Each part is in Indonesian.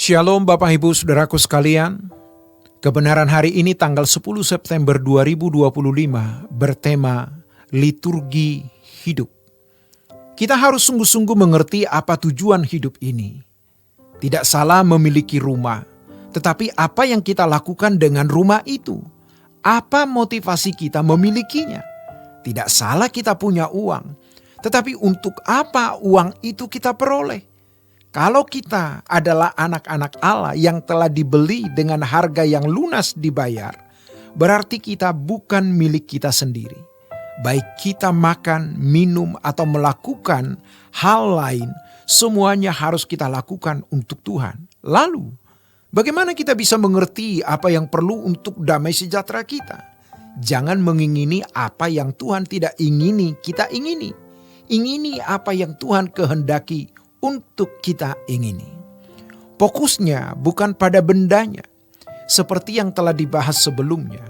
Shalom Bapak Ibu Saudaraku sekalian. Kebenaran hari ini tanggal 10 September 2025 bertema liturgi hidup. Kita harus sungguh-sungguh mengerti apa tujuan hidup ini. Tidak salah memiliki rumah, tetapi apa yang kita lakukan dengan rumah itu? Apa motivasi kita memilikinya? Tidak salah kita punya uang, tetapi untuk apa uang itu kita peroleh? Kalau kita adalah anak-anak Allah yang telah dibeli dengan harga yang lunas dibayar, berarti kita bukan milik kita sendiri. Baik kita makan, minum, atau melakukan hal lain, semuanya harus kita lakukan untuk Tuhan. Lalu, bagaimana kita bisa mengerti apa yang perlu untuk damai sejahtera kita? Jangan mengingini apa yang Tuhan tidak ingini kita ingini. Ingini apa yang Tuhan kehendaki untuk kita ingini. Fokusnya bukan pada bendanya, seperti yang telah dibahas sebelumnya.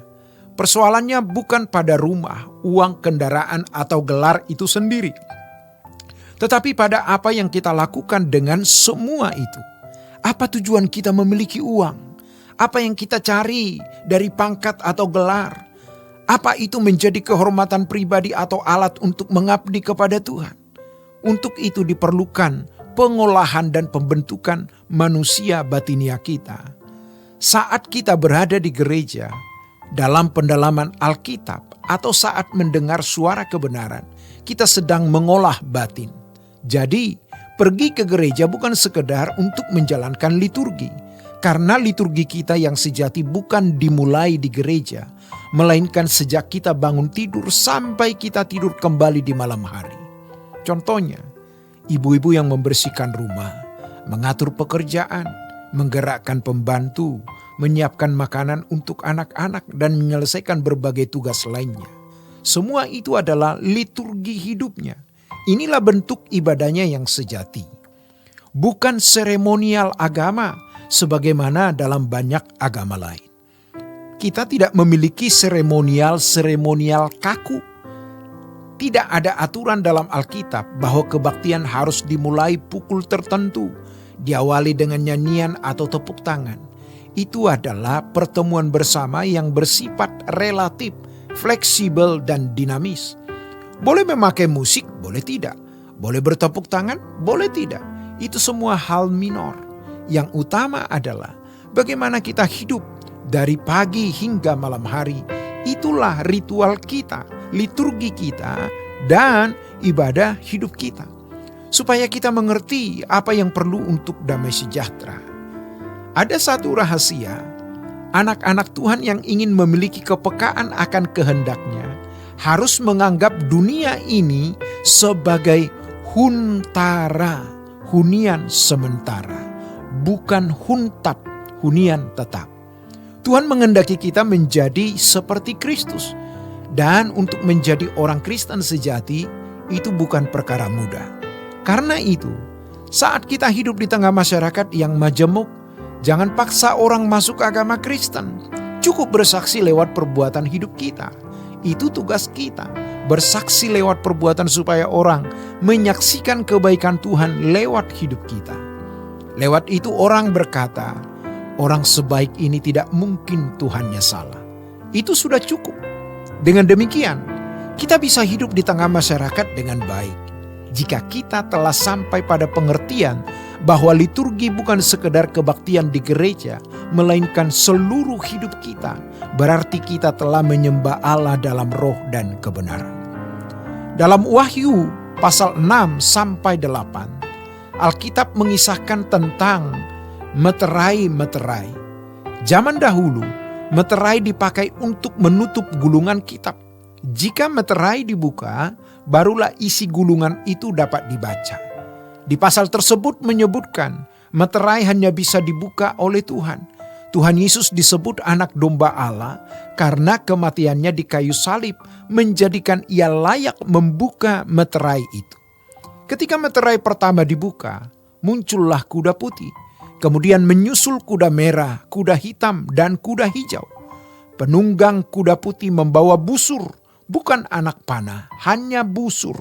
Persoalannya bukan pada rumah, uang, kendaraan, atau gelar itu sendiri, tetapi pada apa yang kita lakukan dengan semua itu. Apa tujuan kita memiliki uang? Apa yang kita cari dari pangkat atau gelar? Apa itu menjadi kehormatan pribadi atau alat untuk mengabdi kepada Tuhan? Untuk itu diperlukan pengolahan dan pembentukan manusia batinia kita. Saat kita berada di gereja, dalam pendalaman Alkitab, atau saat mendengar suara kebenaran, kita sedang mengolah batin. Jadi, pergi ke gereja bukan sekedar untuk menjalankan liturgi, karena liturgi kita yang sejati bukan dimulai di gereja, melainkan sejak kita bangun tidur sampai kita tidur kembali di malam hari. Contohnya, ibu-ibu yang membersihkan rumah, mengatur pekerjaan, menggerakkan pembantu, menyiapkan makanan untuk anak-anak, dan menyelesaikan berbagai tugas lainnya. Semua itu adalah liturgi hidupnya. Inilah bentuk ibadahnya yang sejati. Bukan seremonial agama sebagaimana dalam banyak agama lain. Kita tidak memiliki seremonial kaku. Tidak ada aturan dalam Alkitab bahwa kebaktian harus dimulai pukul tertentu, diawali dengan nyanyian atau tepuk tangan. Itu adalah pertemuan bersama yang bersifat relatif, fleksibel, dan dinamis. Boleh memakai musik, boleh tidak. Boleh bertepuk tangan, boleh tidak. Itu semua hal minor. Yang utama adalah bagaimana kita hidup dari pagi hingga malam hari. Itulah ritual kita, liturgi kita, dan ibadah hidup kita. Supaya kita mengerti apa yang perlu untuk damai sejahtera. Ada satu rahasia, anak-anak Tuhan yang ingin memiliki kepekaan akan kehendaknya harus menganggap dunia ini sebagai hunian sementara, bukan hunian tetap. Tuhan menghendaki kita menjadi seperti Kristus. Dan untuk menjadi orang Kristen sejati itu bukan perkara mudah. Karena itu, saat kita hidup di tengah masyarakat yang majemuk, jangan paksa orang masuk agama Kristen. Cukup bersaksi lewat perbuatan hidup kita. Itu tugas kita, bersaksi lewat perbuatan supaya orang menyaksikan kebaikan Tuhan lewat hidup kita. Lewat itu orang berkata, orang sebaik ini tidak mungkin Tuhannya salah. Itu sudah cukup. Dengan demikian, kita bisa hidup di tengah masyarakat dengan baik. Jika kita telah sampai pada pengertian bahwa liturgi bukan sekedar kebaktian di gereja, melainkan seluruh hidup kita, berarti kita telah menyembah Allah dalam roh dan kebenaran. Dalam Wahyu pasal 6-8, Alkitab mengisahkan tentang meterai-meterai. Zaman dahulu, meterai dipakai untuk menutup gulungan kitab. Jika meterai dibuka, barulah isi gulungan itu dapat dibaca. Di pasal tersebut menyebutkan, meterai hanya bisa dibuka oleh Tuhan. Tuhan Yesus disebut anak domba Allah karena kematiannya di kayu salib menjadikan ia layak membuka meterai itu. Ketika meterai pertama dibuka, muncullah kuda putih. Kemudian menyusul kuda merah, kuda hitam, dan kuda hijau. Penunggang kuda putih membawa busur, bukan anak panah, hanya busur.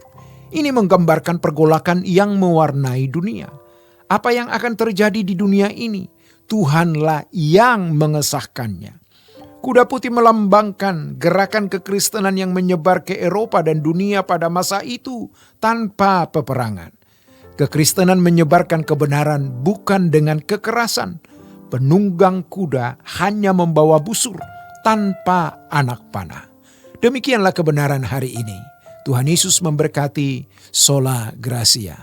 Ini menggambarkan pergolakan yang mewarnai dunia. Apa yang akan terjadi di dunia ini? Tuhanlah yang mengesahkannya. Kuda putih melambangkan gerakan kekristenan yang menyebar ke Eropa dan dunia pada masa itu tanpa peperangan. Kekristenan menyebarkan kebenaran bukan dengan kekerasan. Penunggang kuda hanya membawa busur tanpa anak panah. Demikianlah kebenaran hari ini. Tuhan Yesus memberkati. Sola Gracia.